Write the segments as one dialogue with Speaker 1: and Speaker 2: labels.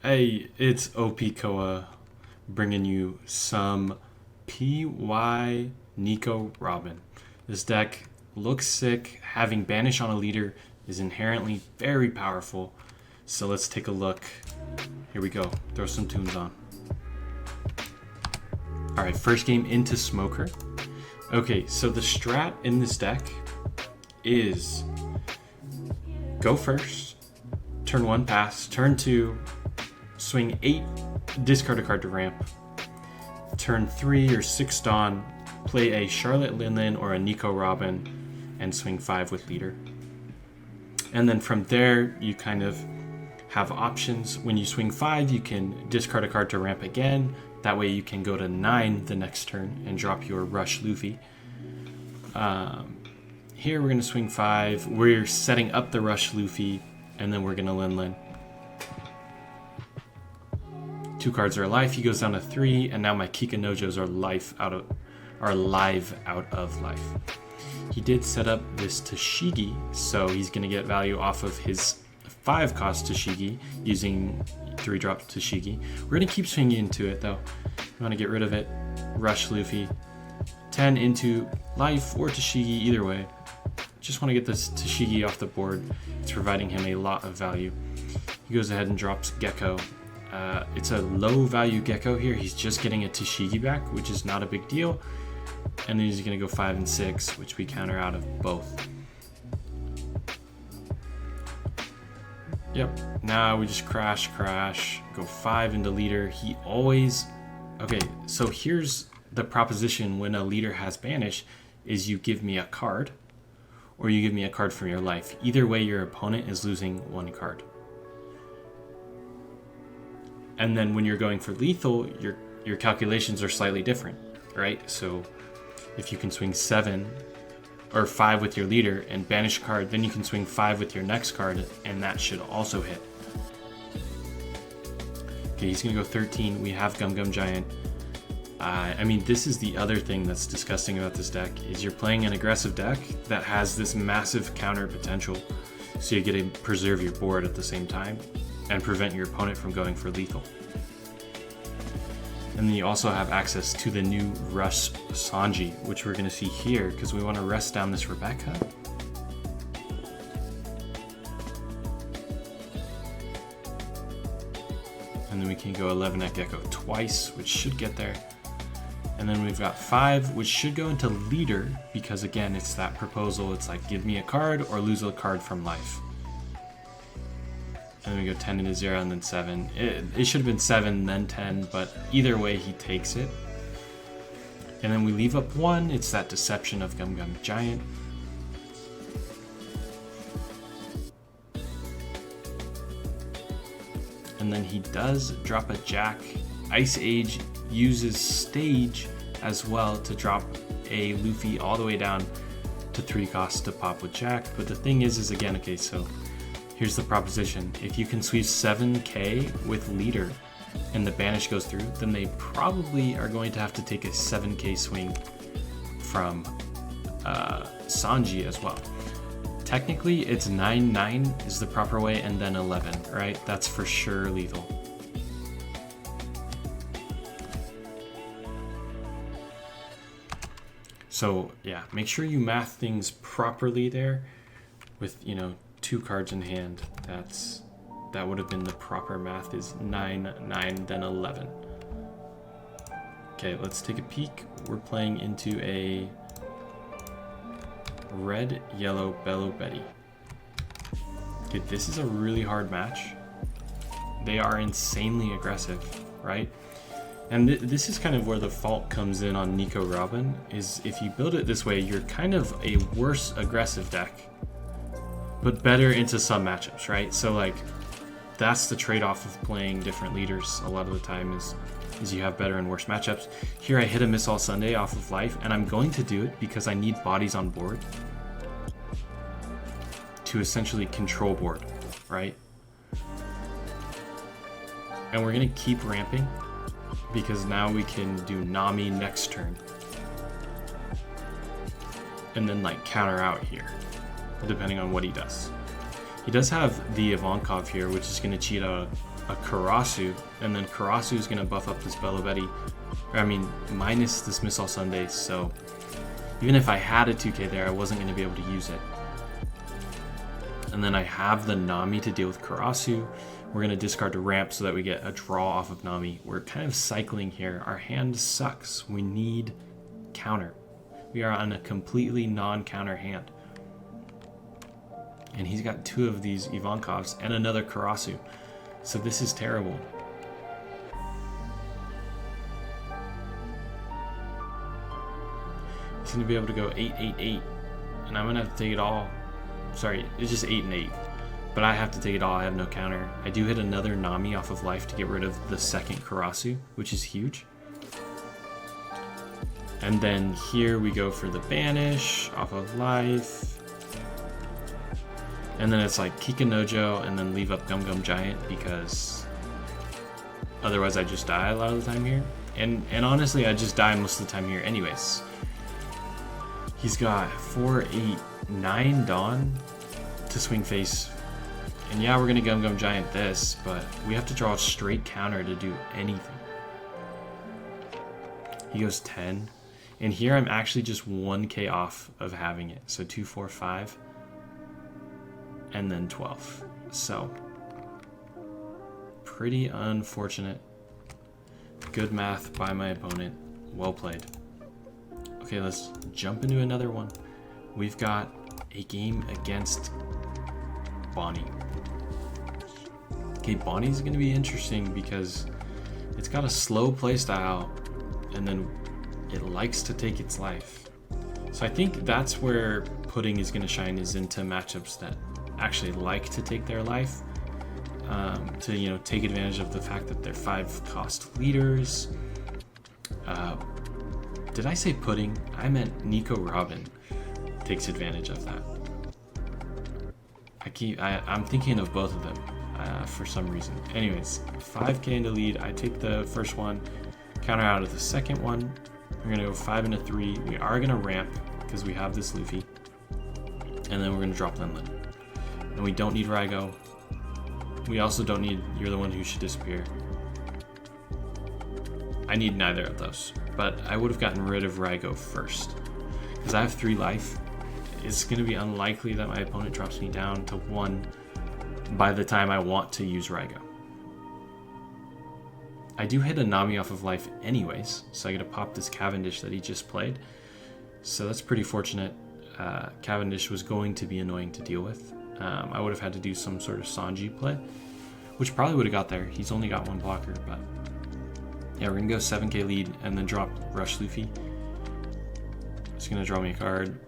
Speaker 1: Hey, it's OP Koa bringing you some PY Nico Robin. This deck looks sick. Having Banish on a leader is inherently very powerful. So let's take a look. Here we go. Throw some tunes on. Alright, first game into Smoker. Okay, so the strat in this deck is go first, turn 1 pass, turn 2, swing 8, discard a card to ramp. Turn 3 or 6 Dawn, play a Charlotte Linlin or a Nico Robin, and swing 5 with leader. And then from there, you kind of have options. When you swing 5, you can discard a card to ramp again. That way you can go to 9 the next turn and drop your Rush Luffy. Here we're going to swing 5. We're setting up the Rush Luffy, and then we're going to Linlin. 2 cards are life. He goes down to 3, and now my Kika Nojos are live out of life. He did set up this Tashigi, so he's going to get value off of his 5 cost Tashigi using 3-drop Tashigi. We're going to keep swinging into it though. We want to get rid of it. Rush Luffy. 10 into life or Tashigi, either way. Just want to get this Tashigi off the board. It's providing him a lot of value. He goes ahead and drops Gecko. It's a low value Gecko here. He's just getting a Tashigi back, which is not a big deal. And then he's going to go 5 and 6, which we counter out of both. Yep, now we just crash, go 5 into leader. He always... Okay, so here's the proposition when a leader has Banish, is you give me a card, or you give me a card from your life. Either way, your opponent is losing 1 card. And then when you're going for lethal, your calculations are slightly different, right? So if you can swing 7 or 5 with your leader and banish a card, then you can swing 5 with your next card, and that should also hit. Okay, he's gonna go 13. We have Gum Gum Giant. I mean, this is the other thing that's disgusting about this deck, is you're playing an aggressive deck that has this massive counter potential. So you get to preserve your board at the same time and prevent your opponent from going for lethal. And then you also have access to the new Rush Sanji, which we're going to see here because we want to rest down this Rebecca. And then we can go 11 at Gecko twice, which should get there. And then we've got 5, which should go into leader because, again, it's that proposal. It's like, give me a card or lose a card from life. And then we go 10 into 0 and then 7. It should have been 7, then 10, but either way, he takes it. And then we leave up 1. It's that deception of Gum Gum Giant. And then he does drop a Jack. Ice Age uses Stage as well to drop a Luffy all the way down to 3 costs to pop with Jack. But the thing is again, okay, so here's the proposition. If you can sweep 7k with leader and the banish goes through, then they probably are going to have to take a 7k swing from Sanji as well. Technically, it's 9-9 is the proper way, and then 11, right? That's for sure lethal. So yeah, make sure you math things properly there with, 2 cards in hand. That would have been the proper math, is 9, 9, then 11. Okay, let's take a peek. We're playing into a red, yellow Belo Betty. Okay, this is a really hard match. They are insanely aggressive, right? And this is kind of where the fault comes in on Nico Robin, is if you build it this way, you're kind of a worse aggressive deck, but better into some matchups, right? So like, that's the trade-off of playing different leaders a lot of the time, is you have better and worse matchups. Here I hit a Miss All Sunday off of life, and I'm going to do it because I need bodies on board to essentially control board, right? And we're gonna keep ramping because now we can do Nami next turn and then like counter out here, depending on what he does. He does have the Ivankov here, which is going to cheat out a Karasu, and then Karasu is going to buff up this Belo Betty, minus this Missile Sunday, so even if I had a 2k there, I wasn't going to be able to use it. And then I have the Nami to deal with Karasu. We're going to discard a ramp so that we get a draw off of Nami. We're kind of cycling here. Our hand sucks. We need counter. We are on a completely non-counter hand. And he's got 2 of these Ivankovs and another Karasu. So this is terrible. He's going to be able to go 8-8-8. And I'm going to have to take it all. Sorry, it's just 8 and 8. But I have to take it all. I have no counter. I do hit another Nami off of life to get rid of the second Karasu, which is huge. And then here we go for the banish off of life. And then it's like Kikanojo and then leave up Gum Gum Giant because otherwise I just die a lot of the time here. And honestly, I just die most of the time here anyways. He's got 4, 8, 9 Dawn to swing face. And yeah, we're going to Gum Gum Giant this, but we have to draw a straight counter to do anything. He goes 10. And here I'm actually just 1k off of having it. So 2, 4, 5. And then 12. So, pretty unfortunate. Good math by my opponent. Well played. Okay, let's jump into another one. We've got a game against Bonney. Okay, Bonnie's going to be interesting because it's got a slow playstyle and then it likes to take its life. So I think that's where Pudding is going to shine, is into matchups that actually like to take their life, to take advantage of the fact that they're 5-cost leaders. Did I say Pudding? I meant Nico Robin takes advantage of that. I'm thinking of both of them for some reason. Anyways, 5k into lead. I take the first one, counter out of the second one. We're gonna go 5 into 3. We are gonna ramp because we have this Luffy, and then we're gonna drop Lenlin. And we don't need Rygo. We also don't need You're the One Who Should Disappear. I need neither of those, but I would have gotten rid of Rygo first because I have 3 life. It's going to be unlikely that my opponent drops me down to 1 by the time I want to use Rygo. I do hit a Nami off of life anyways, so I get to pop this Cavendish that he just played. So that's pretty fortunate. Cavendish was going to be annoying to deal with. I would have had to do some sort of Sanji play, which probably would have got there. He's only got 1 blocker, but yeah, we're going to go 7k lead and then drop Rush Luffy. It's going to draw me a card.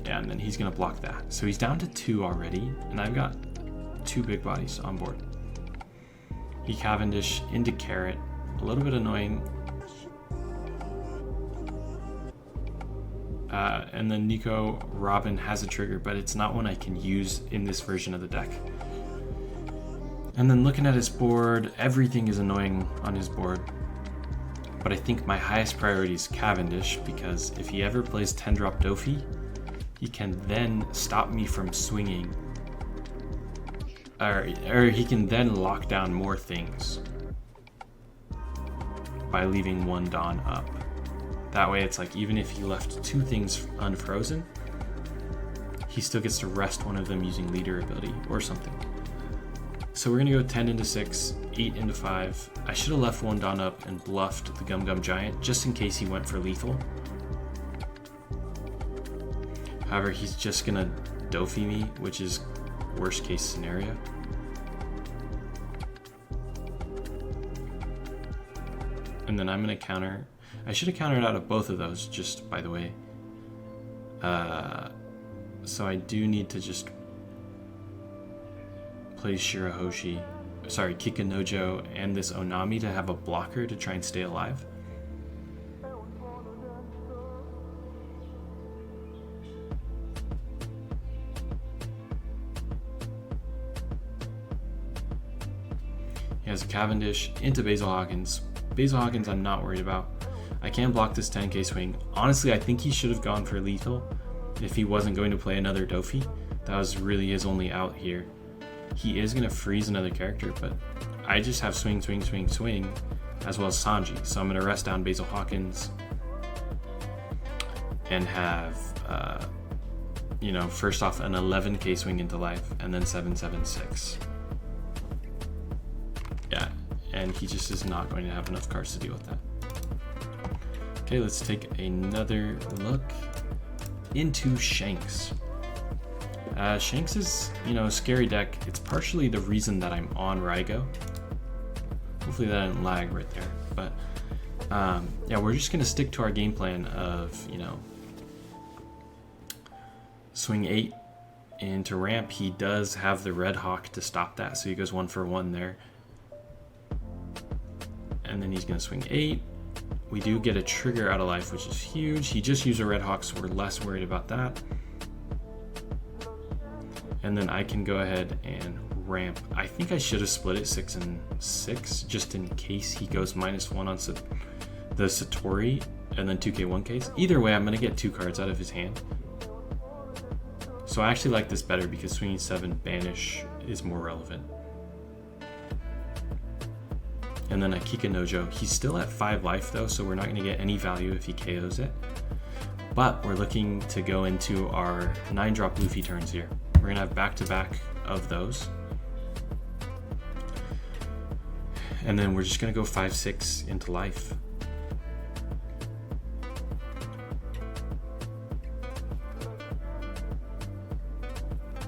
Speaker 1: Yeah, and then he's going to block that. So he's down to 2 already, and I've got 2 big bodies on board. He Cavendish into Carrot. A little bit annoying. And then Nico Robin has a trigger, but it's not one I can use in this version of the deck. And then looking at his board, everything is annoying on his board. But I think my highest priority is Cavendish, because if he ever plays 10-drop Dofi, he can then stop me from swinging. Or he can then lock down more things by leaving 1 Dawn up. That way it's like, even if he left 2 things unfrozen, he still gets to rest one of them using leader ability or something. So we're going to go 10 into 6, 8 into 5. I should have left 1 Dawn up and bluffed the Gum Gum Giant just in case he went for lethal. However, he's just going to Dofi me, which is worst case scenario. And then I'm going to counter. I should have countered out of both of those, just by the way. So I do need to just play Kikanojo and this Onami to have a blocker to try and stay alive. He has a Cavendish into Basil Hawkins. Basil Hawkins I'm not worried about. I can block this 10k swing. Honestly, I think he should have gone for lethal if he wasn't going to play another Dofi. That was really his only out here. he is going to freeze another character, but I just have swing, swing, swing, swing, as well as Sanji. So I'm going to rest down Basil Hawkins and have, you know, first off an 11k swing into life, and then 776. Yeah, and he just is not going to have enough cards to deal with that. Okay, let's take another look into Shanks. Shanks is, you know, a scary deck. It's partially the reason that I'm on Rygo. Hopefully that didn't lag right there. But yeah, we're just gonna stick to our game plan of, you know, swing 8 into ramp. He does have the Red Hawk to stop that, so he goes 1 for 1 there. And then he's gonna swing 8. We do get a trigger out of life, which is huge. He just used a Red Hawk, so we're less worried about that. And then I can go ahead and ramp. I think I should have split it 6 and 6, just in case he goes -1 on the Satori, and then 2k 1ks. Either way, I'm gonna get 2 cards out of his hand. So I actually like this better because swinging 7 banish is more relevant. And then a Kikanojo. He's still at 5 life though, so we're not gonna get any value if he KOs it. But we're looking to go into our 9-drop Luffy turns here. We're gonna have back-to-back of those. And then we're just gonna go 5-6 into life.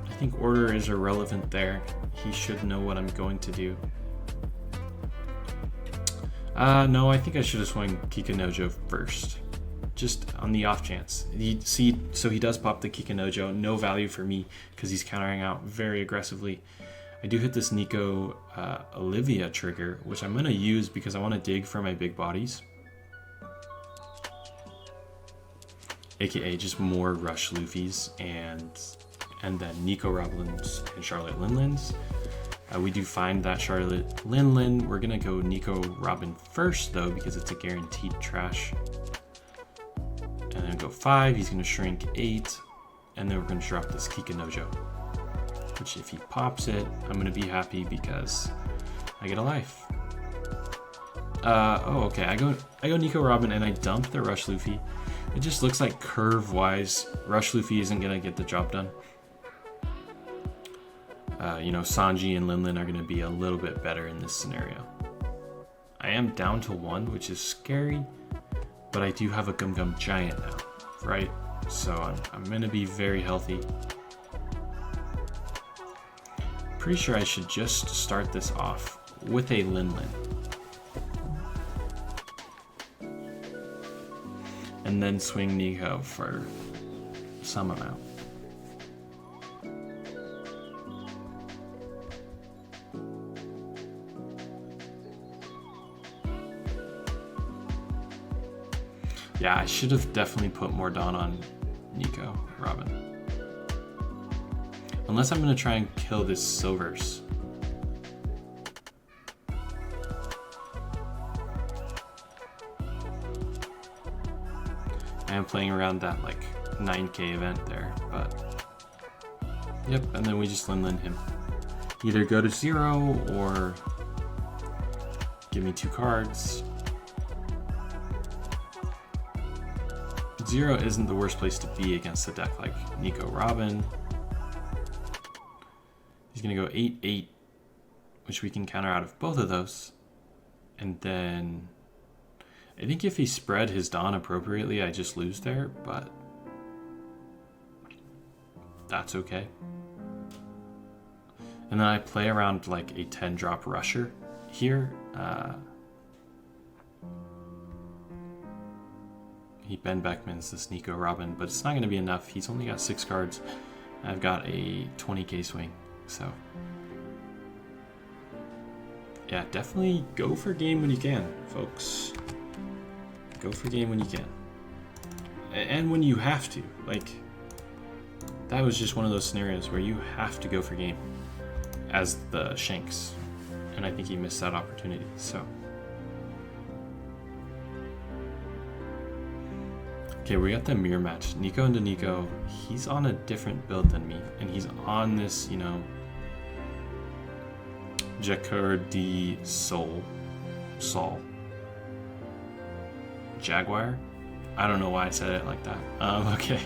Speaker 1: I think order is irrelevant there. He should know what I'm going to do. No, I think I should have swung Kikanojo first. Just on the off chance. So he does pop the Kikanojo. No value for me because he's countering out very aggressively. I do hit this Nico Olivia trigger, which I'm going to use because I want to dig for my big bodies. AKA just more Rush Luffy's and then Nico Robin's and Charlotte Linlin's. We do find that Charlotte Linlin. We're going to go Nico Robin first though because it's a guaranteed trash. And then go 5, he's going to shrink 8, and then we're going to drop this Kikanojo. Which if he pops it, I'm going to be happy because I get a life. Oh, okay, I go Nico Robin and I dump the Rush Luffy. It just looks like curve-wise, Rush Luffy isn't going to get the job done. You know, Sanji and Linlin are going to be a little bit better in this scenario. I am down to 1, which is scary. But I do have a Gum Gum Giant now, right? So I'm going to be very healthy. Pretty sure I should just start this off with a Linlin. And then swing Nico for some amount. Yeah, I should have definitely put more Dawn on Nico Robin. Unless I'm going to try and kill this Silvers. I am playing around that like 9k event there, but yep, and then we just Linlin him. Either go to 0 or give me 2 cards. 0 isn't the worst place to be against a deck like Nico Robin. He's going to go 8-8, which we can counter out of both of those. And then I think if he spread his Dawn appropriately, I just lose there, but that's okay. And then I play around like a 10-drop Rusher here. He Ben Beckman's this Nico Robin, but it's not going to be enough. He's only got 6 cards. I've got a 20k swing, so yeah, definitely go for game when you can, folks. Go for game when you can, and when you have to. Like, that was just one of those scenarios where you have to go for game as the Shanks, and I think he missed that opportunity. So. Okay, we got the mirror match. Nico into Nico. He's on a different build than me, and he's on this, you know, Jakar D. Sol. Jaguar? I don't know why I said it like that. Okay.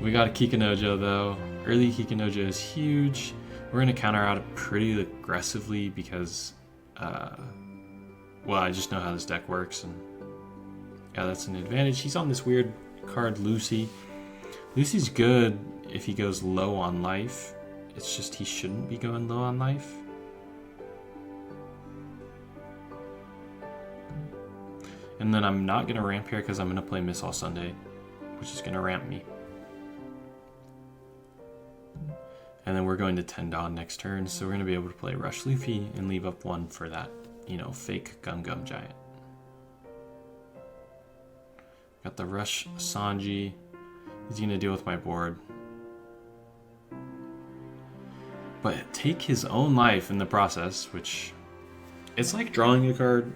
Speaker 1: We got a Kikanojo though. Early Kikanojo is huge. We're going to counter out pretty aggressively because, well, I just know how this deck works. And yeah, that's an advantage. He's on this weird card, Lucy. Lucy's good if he goes low on life. It's just he shouldn't be going low on life. And then I'm not going to ramp here because I'm going to play Miss All Sunday, which is going to ramp me. And then we're going to 10 Dawn next turn, so we're going to be able to play Rush Luffy and leave up 1 for that, you know, fake Gum Gum Giant. Got the Rush Sanji. He's going to deal with my board. But take his own life in the process, which it's like drawing a card.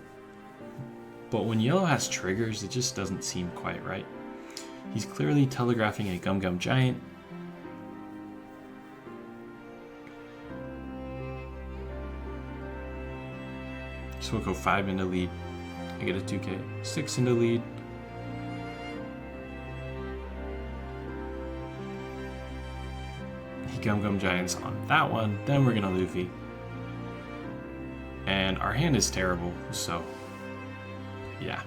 Speaker 1: But when yellow has triggers, it just doesn't seem quite right. He's clearly telegraphing a Gum Gum Giant. So we'll go 5 into lead. I get a 2K. 6 into lead. He Gum Gum Giants on that one. Then we're gonna Luffy. And our hand is terrible, so yeah.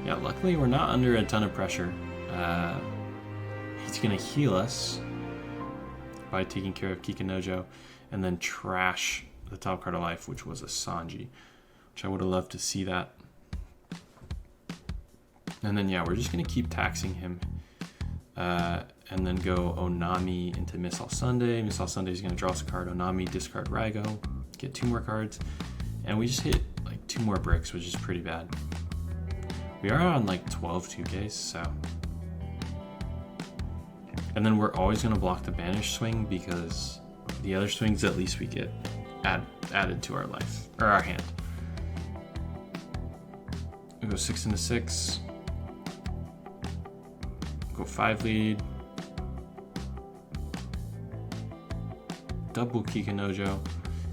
Speaker 1: Yeah, luckily we're not under a ton of pressure. He's gonna heal us by taking care of Kikanojo and then trash the top card of life, which was a Sanji, which I would have loved to see that. And then yeah, we're just gonna keep taxing him and then go Onami into Miss All Sunday. Miss All Sunday is gonna draw us a card, Onami, discard Raigo, get 2 more cards, and we just hit like 2 more bricks, which is pretty bad. We are on like 12 2Ks, so. And then we're always going to block the banish swing because the other swings at least we get added to our life, or our hand. We go 6 into 6. Go 5 lead. Double Kikanojo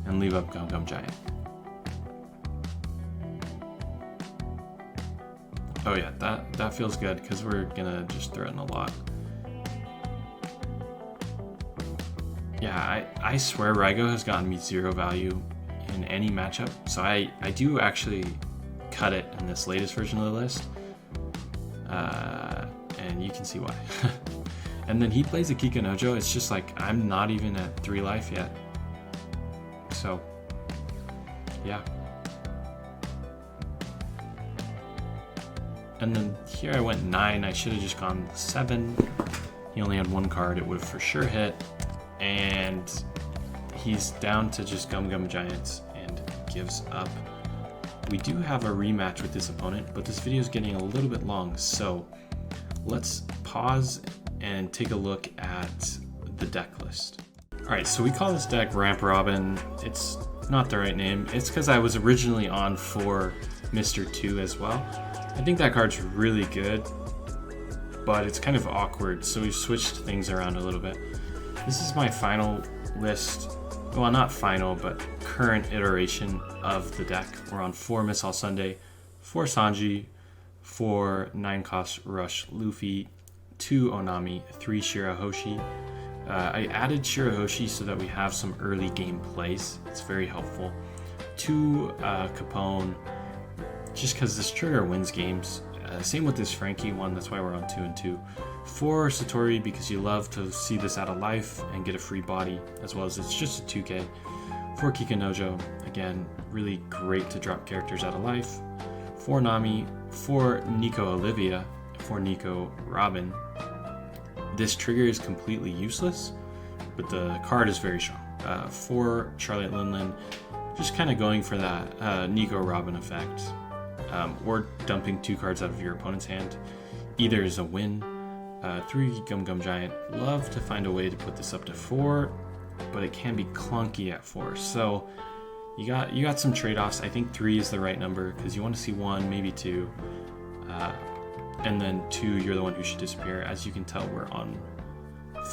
Speaker 1: and leave up Gum Gum Giant. Oh yeah, that feels good because we're gonna just threaten a lot. Yeah, I swear Raigo has gotten me 0 value in any matchup, so I do actually cut it in this latest version of the list, and you can see why. And then he plays a Kikanojo. It's just like I'm not even at 3 life yet, so yeah. And then here I went 9. I should have just gone 7. He only had 1 card. It would have for sure hit. And he's down to just Gum Gum Giants and gives up. We do have a rematch with this opponent, but this video is getting a little bit long, so let's pause and take a look at the deck list. Alright, so we call this deck Ramp Robin. It's not the right name. It's because I was originally on for Mr. 2 as well. I think that card's really good, but it's kind of awkward, so we've switched things around a little bit. This is my final list, well, not final, but current iteration of the deck. We're on 4 Miss All Sunday, 4 Sanji, 4 9-cost Rush Luffy, 2 Onami, 3 Shirahoshi. I added Shirahoshi so that we have some early game plays. It's very helpful. 2 Capone, just because this trigger wins games. Same with this Frankie one, that's why we're on 2 and 2. 4 Satori, because you love to see this out of life and get a free body, as well as it's just a 2K. 4 Kikanojo, again, really great to drop characters out of life. 4 Nami, 4 Nico Olivia, 4 Nico Robin. This trigger is completely useless, but the card is very strong. 4 Charlotte Linlin, just kind of going for that Nico Robin effect. Or dumping 2 cards out of your opponent's hand. Either is a win. 3 Gum Gum Giant. Love to find a way to put this up to 4, but it can be clunky at 4. So you got some trade-offs. I think 3 is the right number because you want to see 1, maybe 2. And then 2, you're the one who should disappear. As you can tell, we're on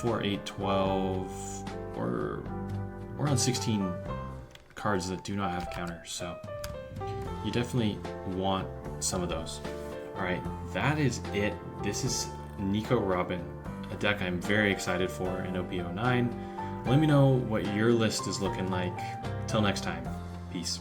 Speaker 1: 4, 8, 12, or we're on 16 cards that do not have counters. So you definitely want some of those. All right, that is it. This is Nico Robin, a deck I'm very excited for in OP09. Let me know what your list is looking like. Till next time, peace.